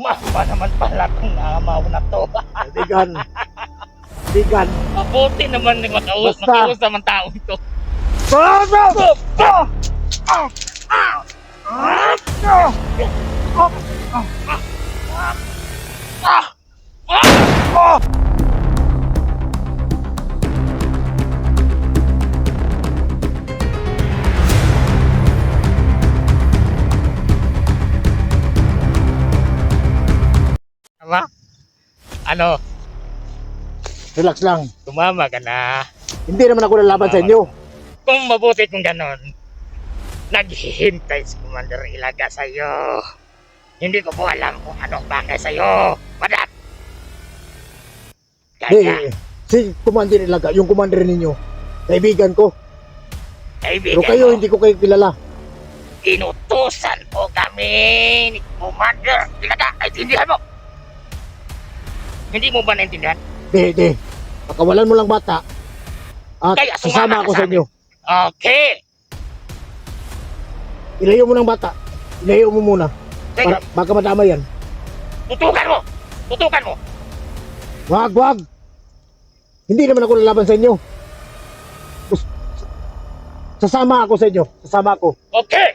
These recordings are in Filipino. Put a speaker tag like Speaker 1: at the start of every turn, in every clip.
Speaker 1: Mama naman pala itong amaw na to.
Speaker 2: Bigan. Bigan.
Speaker 1: Mabuti naman
Speaker 2: Basta.
Speaker 1: makausap ang tao ito. Tama? Ano?
Speaker 2: Relax lang.
Speaker 1: Tumama ka na.
Speaker 2: Hindi naman ako lalaban sa inyo.
Speaker 1: Kung mabuti kung ganon, naghihintay si Commander Ilaga sa'yo. Hindi ko po alam kung anong bagay sa'yo. Padat! Kaya,
Speaker 2: Si Commander Ilaga, yung commander ninyo, kaibigan ko.
Speaker 1: kaibigan
Speaker 2: Pero kayo,
Speaker 1: mo,
Speaker 2: hindi ko kayo kilala.
Speaker 1: inutusan po kami ni Commander Ilaga. Naintindihan mo? Hindi mo ba naintindihan?
Speaker 2: Di. Pakawalan mo lang bata. At
Speaker 1: Kaya sumama
Speaker 2: sasama
Speaker 1: ka
Speaker 2: ako
Speaker 1: sa
Speaker 2: sa inyo.
Speaker 1: Okay.
Speaker 2: Ilayo mo ng bata. Ilayo mo muna.
Speaker 1: Sige,
Speaker 2: Para, baka madama yan.
Speaker 1: tutukan mo. Tutukan mo.
Speaker 2: Wag. Hindi naman ako lalaban sa inyo. Sasama ako sa inyo. Sasama ako.
Speaker 1: Okay.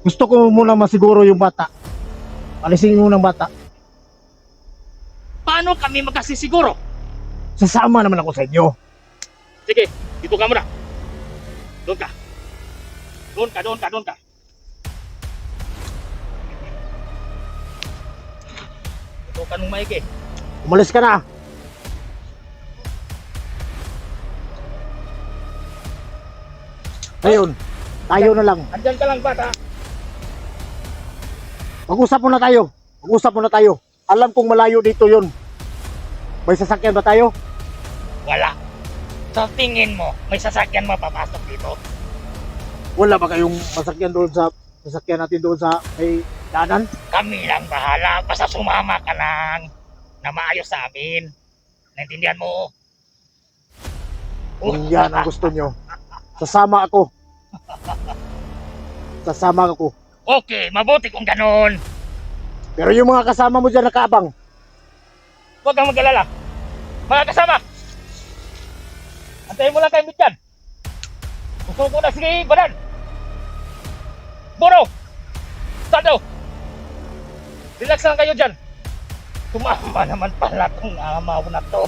Speaker 2: Gusto ko muna masiguro yung bata. Alisin mo ng bata.
Speaker 1: Paano kami magkasisiguro?
Speaker 2: Sasama naman ako sa inyo.
Speaker 1: Sige, dito ka muna. Doon ka. Doon ka. Tutukan mong maigi.
Speaker 2: Umalis ka na. Ayun. Tayo na lang.
Speaker 1: Andyan ka lang, bata.
Speaker 2: Mag-usap muna tayo. Alam kong malayo dito yon. May sasakyan ba tayo?
Speaker 1: Wala. Sa tingin mo, may sasakyan mapapasok dito?
Speaker 2: Wala ba kayong sasakyan natin doon sa may daanan?
Speaker 1: Kami lang bahala. Basta sumama ka lang na maayos sa amin. Naintindihan mo?
Speaker 2: Kung yan ang gusto nyo, sasama ako.
Speaker 1: Okay, mabuti kung ganon.
Speaker 2: Pero yung mga kasama mo dyan nakaabang,
Speaker 1: Huwag kang mag-alala. Mga kasama, antayin mo lang kayo dyan. Gusto ko na sige, Badan. Boro! Sado! Relax lang kayo dyan. Tumama naman pala itong amaw na to.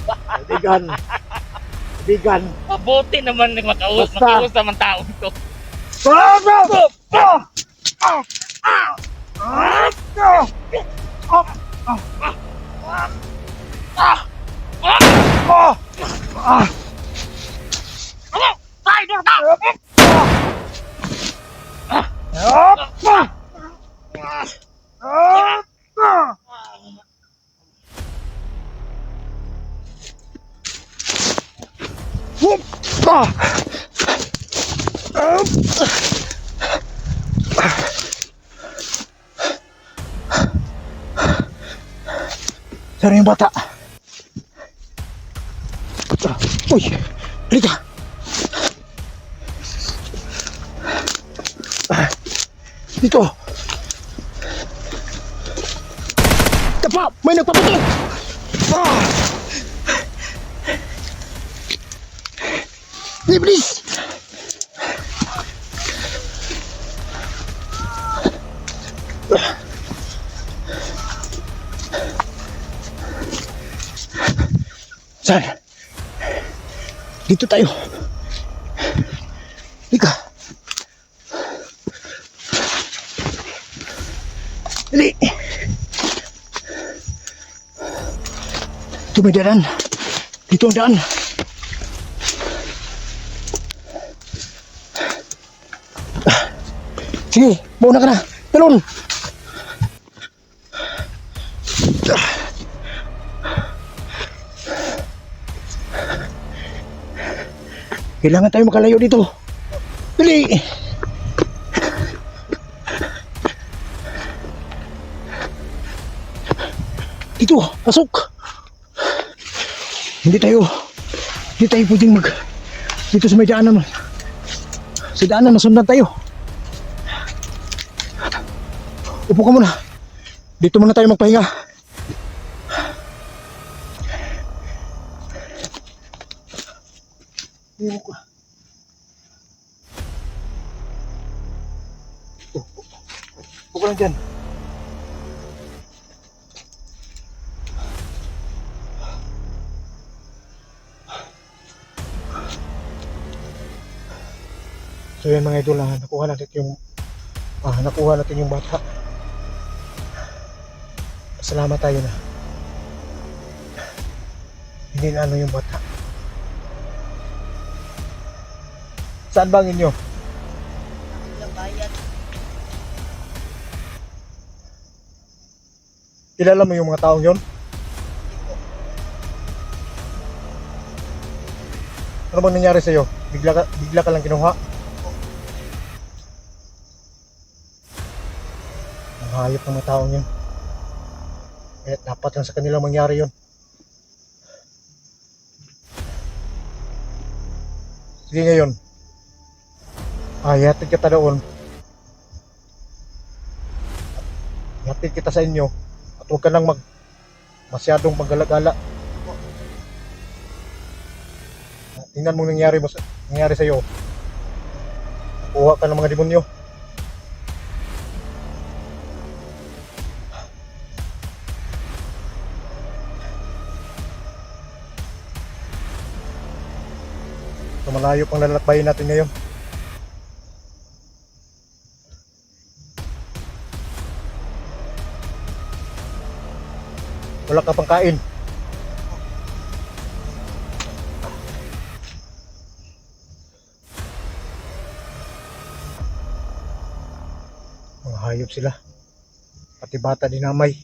Speaker 2: bigan.
Speaker 1: Mabuti naman
Speaker 2: Basta.
Speaker 1: makausap ang tao ito.
Speaker 2: Saan yung bata? Uy! Halika! Dito! Tapa! May nagpaputok! Bilis! Saan? Dito tayo. Halika. Dali. Ito may daan. Dito ang daan. Sige, mauna ka na. Talon. Kailangan tayo makalayo dito. Dali! Dito, pasok! Hindi tayo pwedeng dito sa may daanan. Sa daanan, nasundan tayo. Upo ka muna. Dito muna tayo magpahinga. Upo ka. Upo ka lang dyan. So yan mga idol, nakuha natin yung bata. Salamat tayo na hindi na ano yung bata. Saan ba ang inyo? Kilala mo yung mga taong yon? Ano bang nangyari sa'yo? Bigla ka lang kinuha? Ang hayop ng mga taong yun. Kaya dapat lang sa kanila mangyari yun. Sige ngayon, hatid kita doon. Hatid kita sa inyo. At huwag ka nang masyadong maggalagala. Tingnan mo nangyari sa'yo. Kuha ka ng mga demonyo. So malayo pang lalakbayin natin ngayon. Wala ka pang kain. Mga hayop sila. Pati bata dinamay.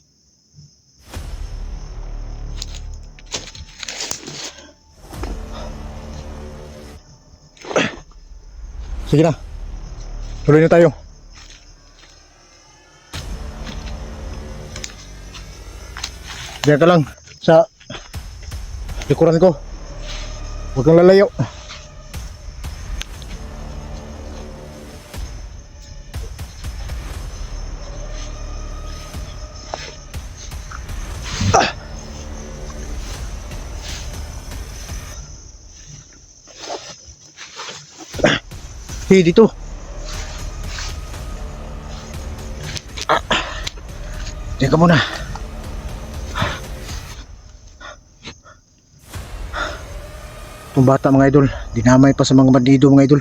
Speaker 2: Sige na. Tuloy na tayo. Diyan ka lang sa likuran ko. Huwag kang lalayo. Hey, dito. Diyan ka muna. Itong bata mga idol, dinamay pa sa mga bandido mga idol.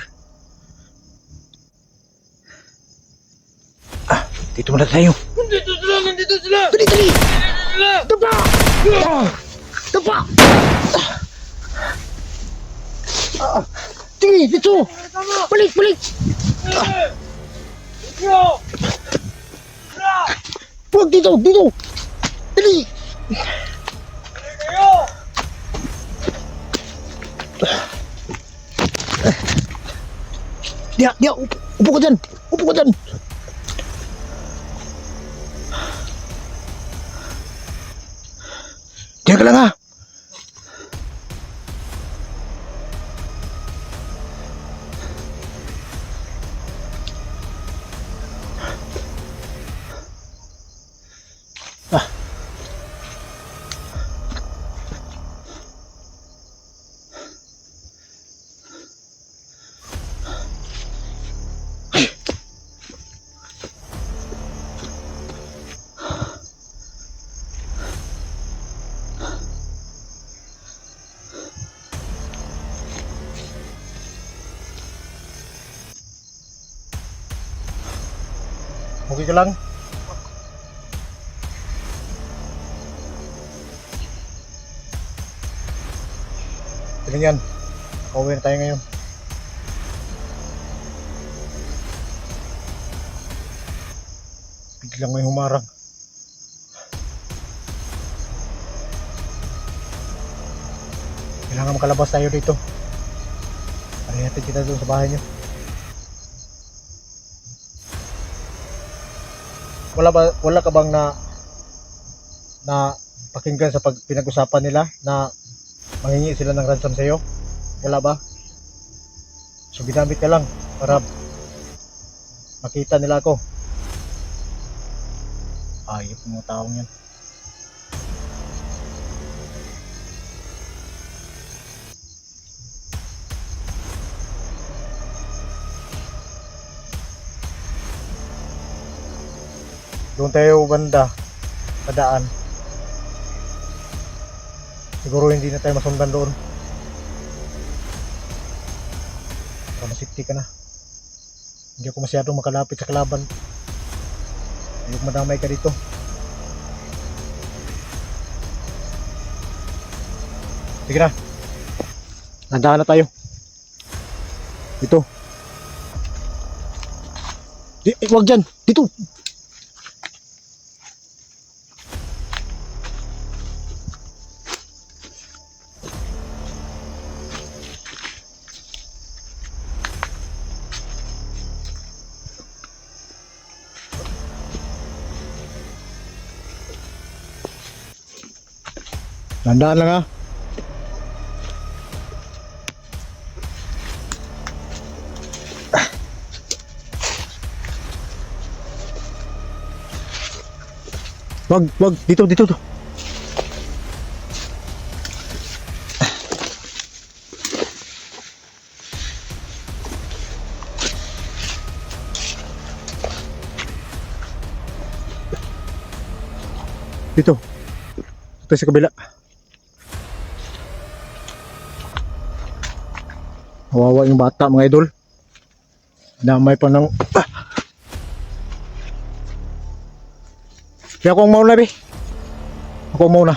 Speaker 2: Dito muna tayo.
Speaker 3: Nandito sila! Nandito sila!
Speaker 2: Dali, dali!
Speaker 3: Nandito sila!
Speaker 2: Tapa! Tapa! Sige, dito! Balik, balik! Huwag dito, dito! Dali! Dia, upo ka dyan! Upo ka dyan! Diyan ka lang ha! Okay ka lang? Galing yan. Pauwi na tayo ngayon. Biglang may humarang. Kailangan makalabas tayo dito. Parihatin kita doon sa bahay niyo. Wala ka bang na pakinggan sa pinag-usapan nila na manghingi sila ng ransom sa iyo? Wala ba? So ginamit ka lang para makita nila ako. Ayop ng mga taong yan. Doon tayo banda, padaan. Siguro hindi na tayo masundan doon. Para masipti ka na. Hindi ako masyadong makalapit sa kalaban. Ayok madamay ka dito. Sige na. Nandaan na tayo. Dito. Wag dyan. Dito. Nandaan lang ha. Wag, dito. Dito. Ito sa kabila. Kawawa yung bata mga idol. Damay pa ng Kaya ako ang mauna, be. Ako ang mauna.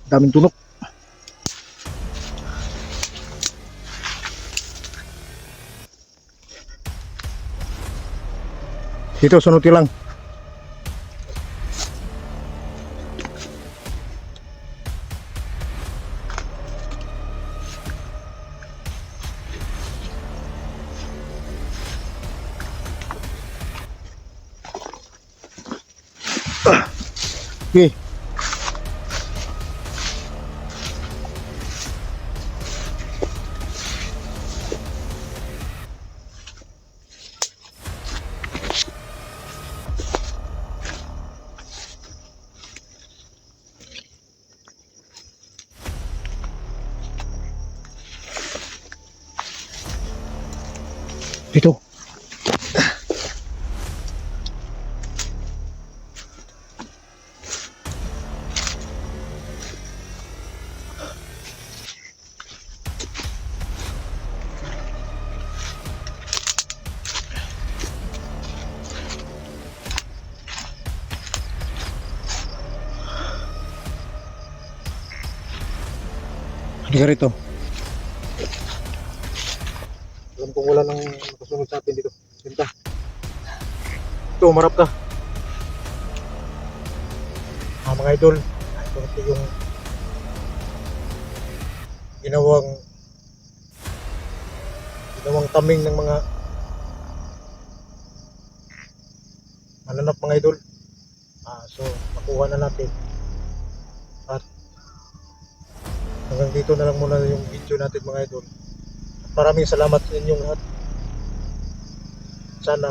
Speaker 2: Daming tunok. Dito, sunod lang. Okay. Dito. Halika rito. Alam kong wala nang makasunod sa atin dito. Sinta. Ito, umarap ka. Mga idol, ito yung ginawang taming ng mga mananap mga idol. So, nakuha na natin. At hanggang dito na lang muna yung video natin mga idol. Maraming salamat sa inyong lahat. Sana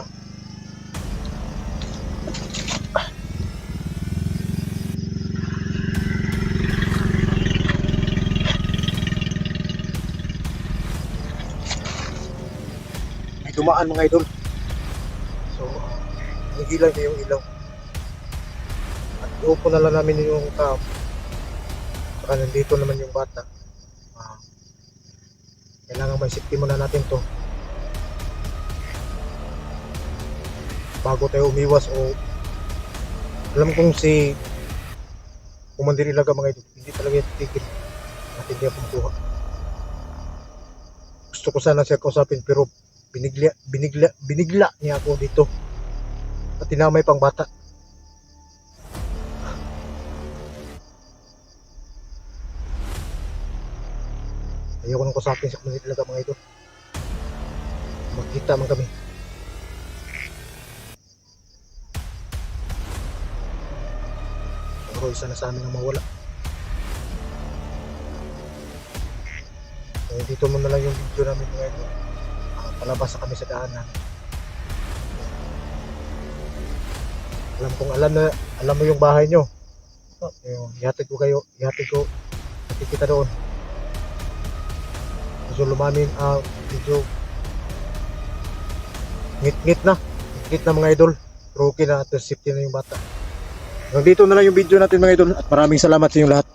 Speaker 2: may dumaan mga idol. So, nagigilan niya yung ilaw. At iupo na lang namin yung cam. Saka nandito naman yung bata. Kailangan may safety muna natin to bago tayo umiwas. O alam kong si Commander Ilaga mga idol, hindi talaga yung titigil natin niya pumukuha. Gusto ko sana siya kausapin pero binigla niya ako dito at tinamay pang bata. Ayaw ko nang kusapin sa Commander Ilaga mga idol. Magkita man kami. Pero isa na sa amin ang mawala. Dito mo na lang yung video namin mga idol. Palabas na kami sa daanan. Alam mo yung bahay nyo. Ihatid ko kita doon. Medyo lumamin, medyo ngit-ngit na mga idol. Broken na at safety na yung bata. Hanggang dito na lang yung video natin mga idol at maraming salamat sa inyong lahat.